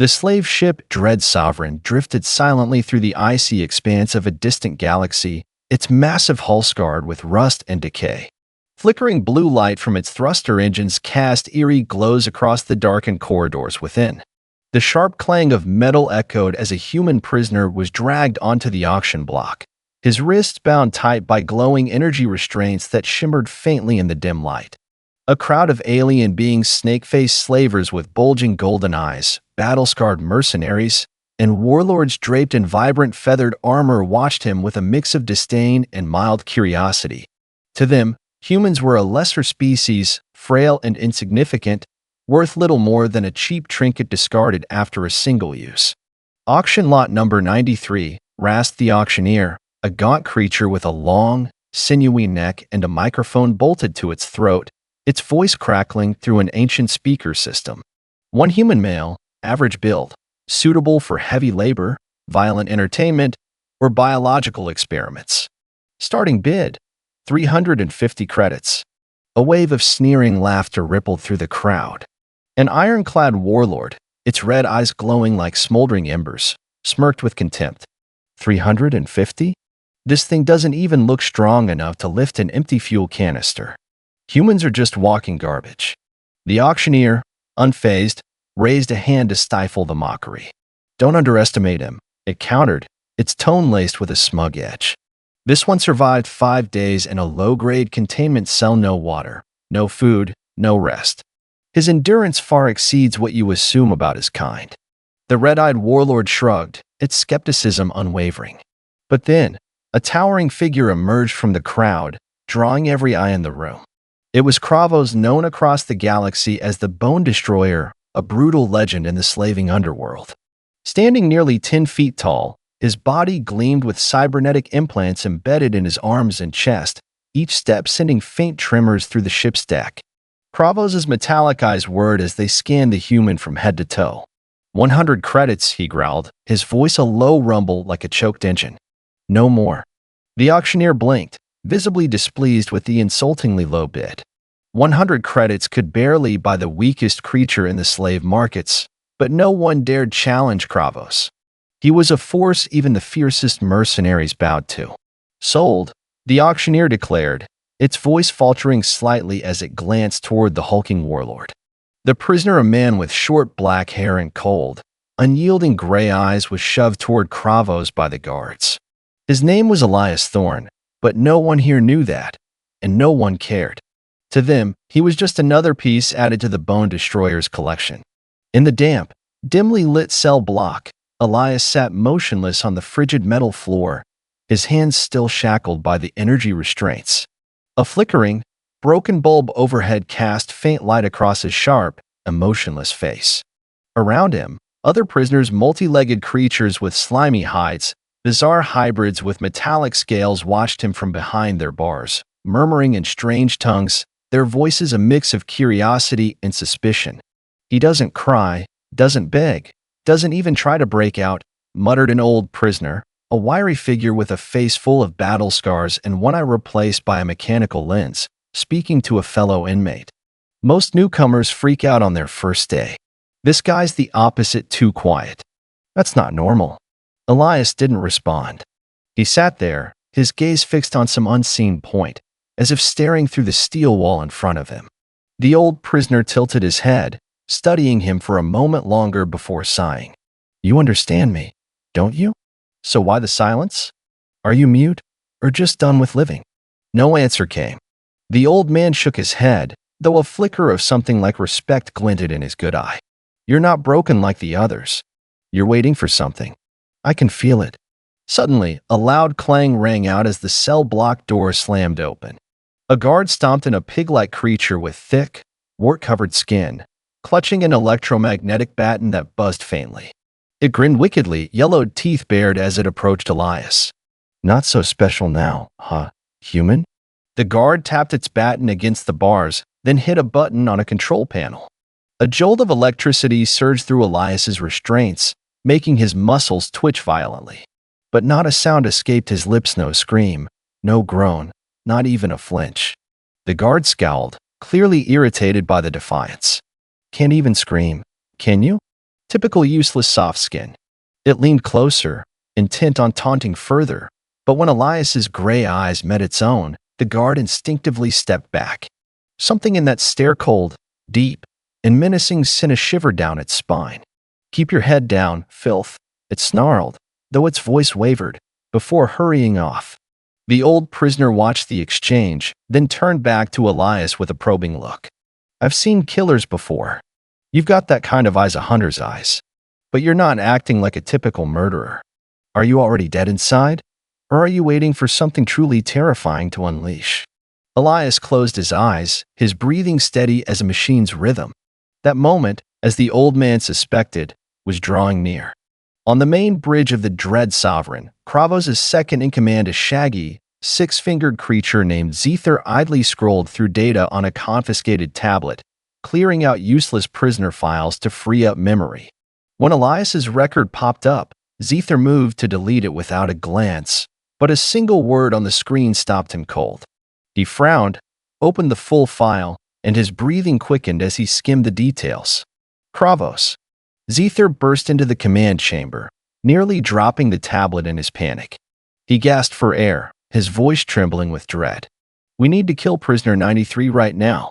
The slave ship Dread Sovereign drifted silently through the icy expanse of a distant galaxy, its massive hull scarred with rust and decay. Flickering blue light from its thruster engines cast eerie glows across the darkened corridors within. The sharp clang of metal echoed as a human prisoner was dragged onto the auction block, his wrists bound tight by glowing energy restraints that shimmered faintly in the dim light. A crowd of alien beings, snake-faced slavers with bulging golden eyes, battle-scarred mercenaries, and warlords draped in vibrant feathered armor watched him with a mix of disdain and mild curiosity. To them, humans were a lesser species, frail and insignificant, worth little more than a cheap trinket discarded after a single use. Auction lot number 93, rasped the auctioneer, a gaunt creature with a long, sinewy neck and a microphone bolted to its throat, its voice crackling through an ancient speaker system. One human male, average build, suitable for heavy labor, violent entertainment, or biological experiments. Starting bid, 350 credits. A wave of sneering laughter rippled through the crowd. An ironclad warlord, its red eyes glowing like smoldering embers, smirked with contempt. 350? This thing doesn't even look strong enough to lift an empty fuel canister. Humans are just walking garbage. The auctioneer, unfazed, raised a hand to stifle the mockery. Don't underestimate him, it countered, its tone laced with a smug edge. This one survived 5 days in a low-grade containment cell, no water, no food, no rest. His endurance far exceeds what you assume about his kind. The red-eyed warlord shrugged, its skepticism unwavering. But then, a towering figure emerged from the crowd, drawing every eye in the room. It was Kravos, known across the galaxy as the Bone Destroyer, a brutal legend in the slaving underworld. Standing nearly 10 feet tall, his body gleamed with cybernetic implants embedded in his arms and chest, each step sending faint tremors through the ship's deck. Kravos' metallic eyes whirred as they scanned the human from head to toe. 100 credits, he growled, his voice a low rumble like a choked engine. No more. The auctioneer blinked, visibly displeased with the insultingly low bid. 100 credits could barely buy the weakest creature in the slave markets, but no one dared challenge Kravos. He was a force even the fiercest mercenaries bowed to. Sold, the auctioneer declared, its voice faltering slightly as it glanced toward the hulking warlord. The prisoner, a man with short black hair and cold, unyielding gray eyes, was shoved toward Kravos by the guards. His name was Elias Thorne, but no one here knew that, and no one cared. To them, he was just another piece added to the Bone Destroyer's collection. In the damp, dimly lit cell block, Elias sat motionless on the frigid metal floor, his hands still shackled by the energy restraints. A flickering, broken bulb overhead cast faint light across his sharp, emotionless face. Around him, other prisoners, multi-legged creatures with slimy hides, bizarre hybrids with metallic scales, watched him from behind their bars, murmuring in strange tongues, their voices a mix of curiosity and suspicion. He doesn't cry, doesn't beg, doesn't even try to break out, muttered an old prisoner, a wiry figure with a face full of battle scars and one eye replaced by a mechanical lens, speaking to a fellow inmate. Most newcomers freak out on their first day. This guy's the opposite, too quiet. That's not normal. Elias didn't respond. He sat there, his gaze fixed on some unseen point, as if staring through the steel wall in front of him. The old prisoner tilted his head, studying him for a moment longer before sighing. You understand me, don't you? So why the silence? Are you mute, or just done with living? No answer came. The old man shook his head, though a flicker of something like respect glinted in his good eye. You're not broken like the others. You're waiting for something. I can feel it. Suddenly, a loud clang rang out as the cell block door slammed open. A guard stomped in, a pig-like creature with thick, wart-covered skin, clutching an electromagnetic baton that buzzed faintly. It grinned wickedly, yellowed teeth bared as it approached Elias. Not so special now, huh, human? The guard tapped its baton against the bars, then hit a button on a control panel. A jolt of electricity surged through Elias's restraints, making his muscles twitch violently. But not a sound escaped his lips, no scream, no groan, not even a flinch. The guard scowled, clearly irritated by the defiance. Can't even scream, can you? Typical useless soft skin. It leaned closer, intent on taunting further, but when Elias's gray eyes met its own, the guard instinctively stepped back. Something in that stare, cold, deep, and menacing, sent a shiver down its spine. "Keep your head down, filth," it snarled, though its voice wavered, before hurrying off. The old prisoner watched the exchange, then turned back to Elias with a probing look. "I've seen killers before. You've got that kind of eyes, a hunter's eyes. But you're not acting like a typical murderer. Are you already dead inside? Or are you waiting for something truly terrifying to unleash?" Elias closed his eyes, his breathing steady as a machine's rhythm. That moment, as the old man suspected, was drawing near. On the main bridge of the Dread Sovereign, Kravos' second-in-command, a shaggy, six-fingered creature named Zether, idly scrolled through data on a confiscated tablet, clearing out useless prisoner files to free up memory. When Elias's record popped up, Zether moved to delete it without a glance, but a single word on the screen stopped him cold. He frowned, opened the full file, and his breathing quickened as he skimmed the details. "Kravos." Zether burst into the command chamber, nearly dropping the tablet in his panic. He gasped for air, his voice trembling with dread. "We need to kill prisoner 93 right now."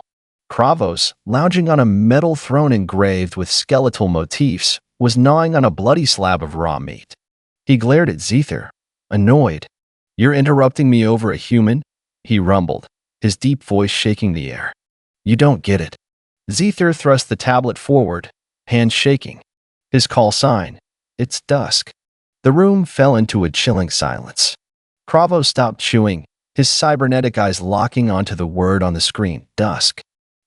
Kravos, lounging on a metal throne engraved with skeletal motifs, was gnawing on a bloody slab of raw meat. He glared at Zether, annoyed. "You're interrupting me over a human?" he rumbled, his deep voice shaking the air. "You don't get it." Zether thrust the tablet forward, hands shaking. His call sign: "It's Dusk." The room fell into a chilling silence. Kravos stopped chewing, his cybernetic eyes locking onto the word on the screen: Dusk.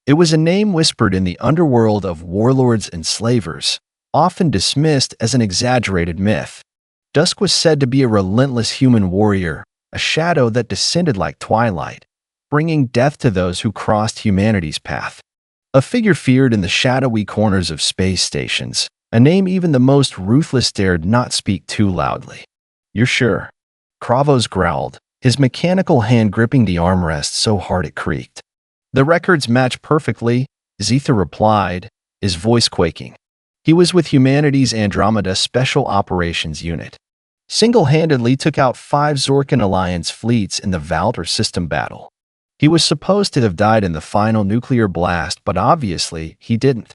It was a name whispered in the underworld of warlords and slavers, often dismissed as an exaggerated myth. Dusk was said to be a relentless human warrior, a shadow that descended like twilight, bringing death to those who crossed humanity's path. A figure feared in the shadowy corners of space stations, a name even the most ruthless dared not speak too loudly. "You're sure?" Kravos growled, his mechanical hand gripping the armrest so hard it creaked. "The records match perfectly," Zether replied, his voice quaking. He was with humanity's Andromeda Special Operations Unit. Single-handedly took out 5 Zorkan Alliance fleets in the Valter system battle. He was supposed to have died in the final nuclear blast, but obviously he didn't.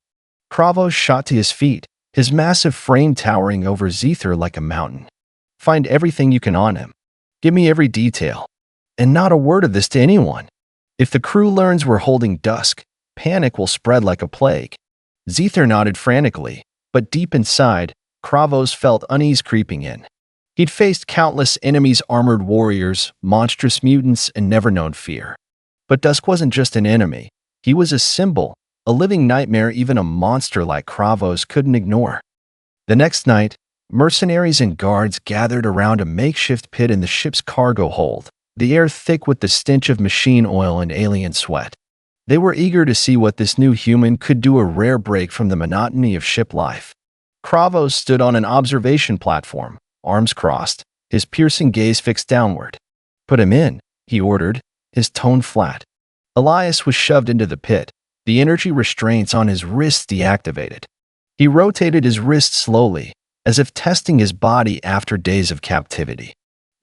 Kravos shot to his feet, his massive frame towering over Zether like a mountain. "Find everything you can on him. Give me every detail. And not a word of this to anyone. If the crew learns we're holding Dusk, panic will spread like a plague." Zether nodded frantically, but deep inside, Kravos felt unease creeping in. He'd faced countless enemies, armored warriors, monstrous mutants, and never known fear. But Dusk wasn't just an enemy. He was a symbol, a living nightmare even a monster like Kravos couldn't ignore. The next night, mercenaries and guards gathered around a makeshift pit in the ship's cargo hold, the air thick with the stench of machine oil and alien sweat. They were eager to see what this new human could do, a rare break from the monotony of ship life. Kravos stood on an observation platform, arms crossed, his piercing gaze fixed downward. "Put him in," he ordered, his tone flat. Elias was shoved into the pit, the energy restraints on his wrists deactivated. He rotated his wrist slowly, as if testing his body after days of captivity.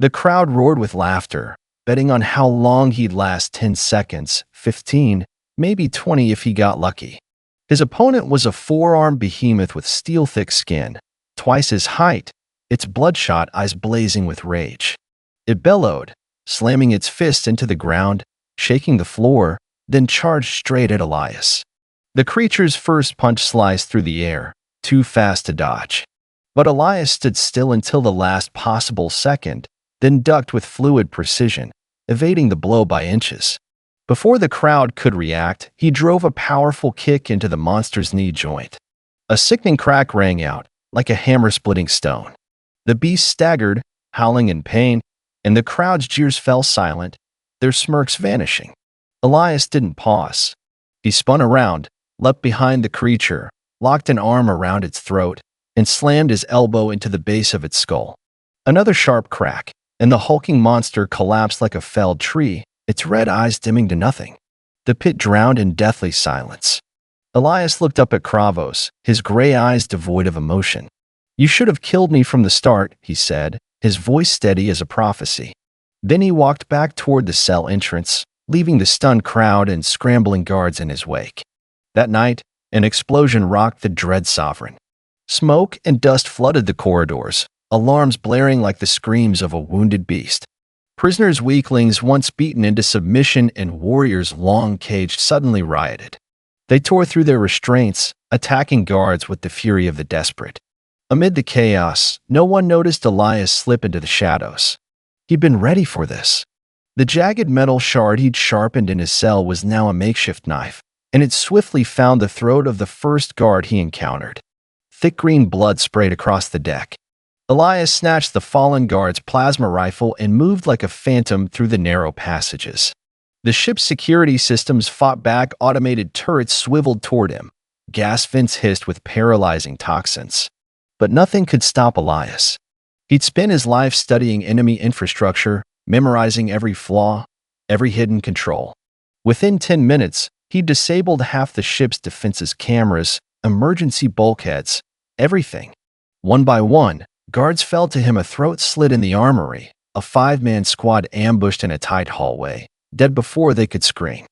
The crowd roared with laughter, betting on how long he'd last: 10 seconds, 15, maybe 20 if he got lucky. His opponent was a 4-armed behemoth with steel-thick skin, twice his height, its bloodshot eyes blazing with rage. It bellowed, slamming its fists into the ground, shaking the floor, then charged straight at Elias. The creature's first punch sliced through the air, too fast to dodge. But Elias stood still until the last possible second, then ducked with fluid precision, evading the blow by inches. Before the crowd could react, he drove a powerful kick into the monster's knee joint. A sickening crack rang out, like a hammer splitting stone. The beast staggered, howling in pain, and the crowd's jeers fell silent, their smirks vanishing. Elias didn't pause. He spun around, leapt behind the creature, locked an arm around its throat, and slammed his elbow into the base of its skull. Another sharp crack, and the hulking monster collapsed like a felled tree, its red eyes dimming to nothing. The pit drowned in deathly silence. Elias looked up at Kravos, his gray eyes devoid of emotion. "You should have killed me from the start," he said, his voice steady as a prophecy. Then he walked back toward the cell entrance, leaving the stunned crowd and scrambling guards in his wake. That night, an explosion rocked the Dread Sovereign. Smoke and dust flooded the corridors, alarms blaring like the screams of a wounded beast. Prisoners' weaklings, once beaten into submission and warriors long caged, suddenly rioted. They tore through their restraints, attacking guards with the fury of the desperate. Amid the chaos, no one noticed Elias slip into the shadows. He'd been ready for this. The jagged metal shard he'd sharpened in his cell was now a makeshift knife, and it swiftly found the throat of the first guard he encountered. Thick green blood sprayed across the deck. Elias snatched the fallen guard's plasma rifle and moved like a phantom through the narrow passages. The ship's security systems fought back, automated turrets swiveled toward him. Gas vents hissed with paralyzing toxins. But nothing could stop Elias. He'd spent his life studying enemy infrastructure, memorizing every flaw, every hidden control. Within 10 minutes, he'd disabled half the ship's defenses, cameras, emergency bulkheads, everything. One by one, guards fell to him, a throat slit in the armory, a 5-man squad ambushed in a tight hallway, dead before they could scream.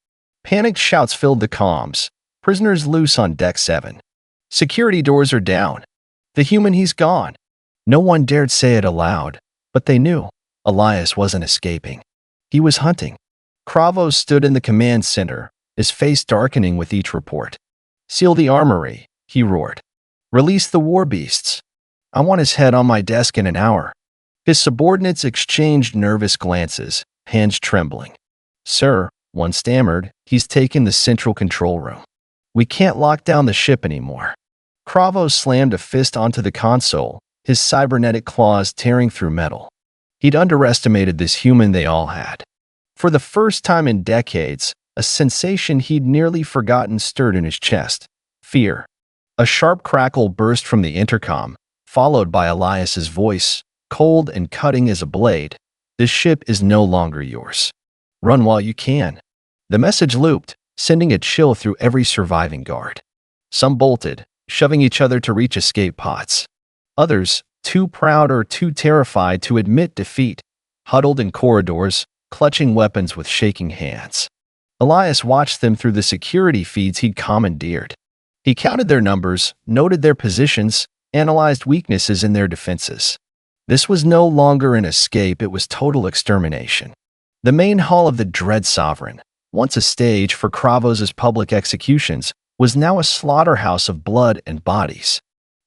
Panicked shouts filled the comms. Prisoners loose on Deck 7. Security doors are down. The human, he's gone. No one dared say it aloud, but they knew. Elias wasn't escaping. He was hunting. Kravos stood in the command center, his face darkening with each report. "Seal the armory," he roared. "Release the war beasts. I want his head on my desk in an hour." His subordinates exchanged nervous glances, hands trembling. "Sir," one stammered, "he's taken the central control room. We can't lock down the ship anymore." Kravos slammed a fist onto the console, his cybernetic claws tearing through metal. He'd underestimated this human they all had. For the first time in decades, a sensation he'd nearly forgotten stirred in his chest: fear. A sharp crackle burst from the intercom, followed by Elias's voice, cold and cutting as a blade. "This ship is no longer yours. Run while you can." The message looped, sending a chill through every surviving guard. Some bolted, shoving each other to reach escape pods. Others, too proud or too terrified to admit defeat, huddled in corridors, clutching weapons with shaking hands. Elias watched them through the security feeds he'd commandeered. He counted their numbers, noted their positions, analyzed weaknesses in their defenses. This was no longer an escape, it was total extermination. The main hall of the Dread Sovereign, once a stage for Kravos's public executions, was now a slaughterhouse of blood and bodies.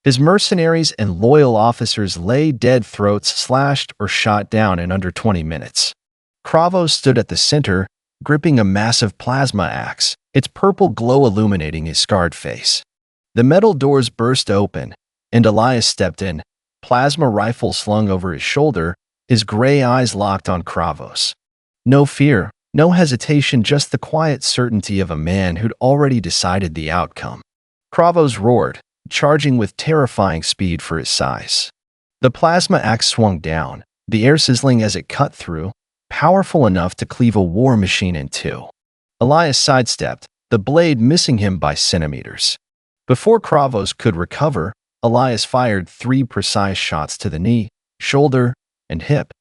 His mercenaries and loyal officers lay dead, throats slashed or shot down in under 20 minutes. Kravos stood at the center, gripping a massive plasma axe, its purple glow illuminating his scarred face. The metal doors burst open, and Elias stepped in, plasma rifle slung over his shoulder, his gray eyes locked on Kravos. No fear, no hesitation, just the quiet certainty of a man who'd already decided the outcome. Kravos roared, charging with terrifying speed for his size. The plasma axe swung down, the air sizzling as it cut through, powerful enough to cleave a war machine in two. Elias sidestepped, the blade missing him by centimeters. Before Kravos could recover, Elias fired 3 precise shots to the knee, shoulder, and hip.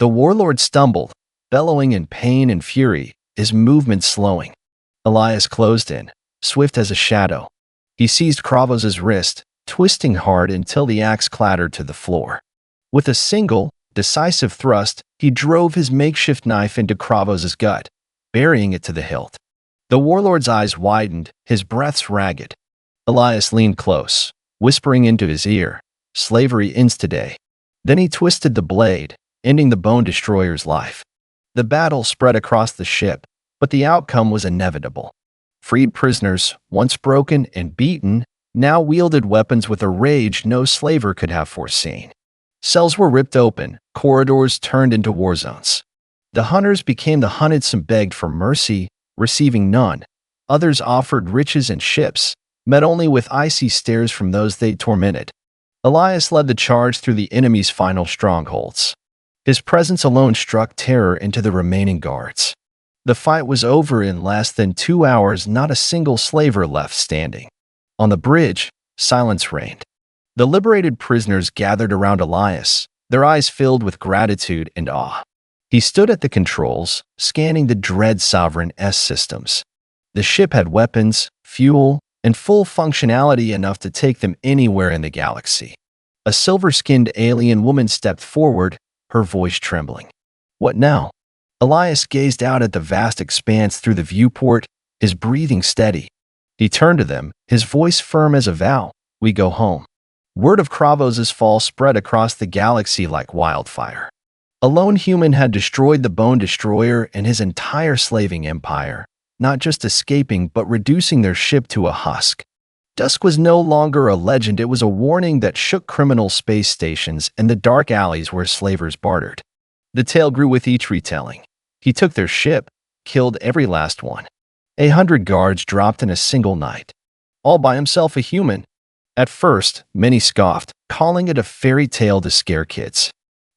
The warlord stumbled, bellowing in pain and fury, his movement slowing. Elias closed in, swift as a shadow. He seized Kravos's wrist, twisting hard until the axe clattered to the floor. With a single, decisive thrust, he drove his makeshift knife into Kravos's gut, burying it to the hilt. The warlord's eyes widened, his breaths ragged. Elias leaned close, whispering into his ear, "Slavery ends today." Then he twisted the blade, ending the Bone Destroyer's life. The battle spread across the ship, but the outcome was inevitable. Freed prisoners, once broken and beaten, now wielded weapons with a rage no slaver could have foreseen. Cells were ripped open, corridors turned into war zones. The hunters became the hunted, some begged for mercy, receiving none. Others offered riches and ships, met only with icy stares from those they tormented. Elias led the charge through the enemy's final strongholds. His presence alone struck terror into the remaining guards. The fight was over in less than 2 hours, not a single slaver left standing. On the bridge, silence reigned. The liberated prisoners gathered around Elias, their eyes filled with gratitude and awe. He stood at the controls, scanning the Dread Sovereign's systems. The ship had weapons, fuel, and full functionality enough to take them anywhere in the galaxy. A silver-skinned alien woman stepped forward, her voice trembling. "What now?" Elias gazed out at the vast expanse through the viewport, his breathing steady. He turned to them, his voice firm as a vow. "We go home." Word of Kravos's fall spread across the galaxy like wildfire. A lone human had destroyed the Bone Destroyer and his entire slaving empire, not just escaping but reducing their ship to a husk. Dusk was no longer a legend, it was a warning that shook criminal space stations and the dark alleys where slavers bartered. The tale grew with each retelling. He took their ship, killed every last one. 100 guards dropped in a single night. All by himself, a human. At first, many scoffed, calling it a fairy tale to scare kids.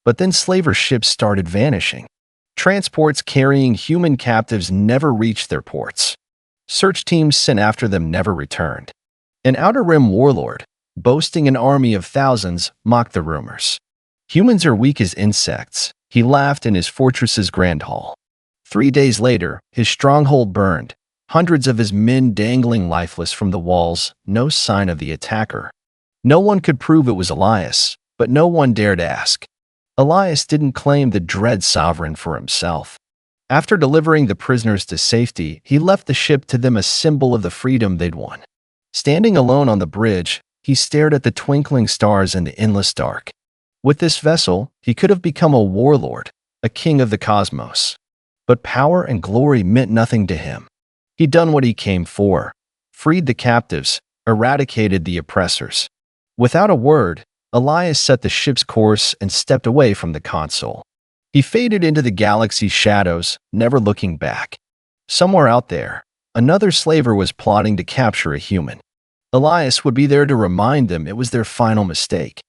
But then slaver ships started vanishing. Transports carrying human captives never reached their ports. Search teams sent after them never returned. An Outer Rim warlord, boasting an army of thousands, mocked the rumors. "Humans are weak as insects," he laughed in his fortress's grand hall. 3 days later, his stronghold burned, hundreds of his men dangling lifeless from the walls, no sign of the attacker. No one could prove it was Elias, but no one dared ask. Elias didn't claim the Dread Sovereign for himself. After delivering the prisoners to safety, he left the ship to them, a symbol of the freedom they'd won. Standing alone on the bridge, he stared at the twinkling stars in the endless dark. With this vessel, he could have become a warlord, a king of the cosmos. But power and glory meant nothing to him. He'd done what he came for, freed the captives, eradicated the oppressors. Without a word, Elias set the ship's course and stepped away from the console. He faded into the galaxy's shadows, never looking back. Somewhere out there, another slaver was plotting to capture a human. Elias would be there to remind them it was their final mistake.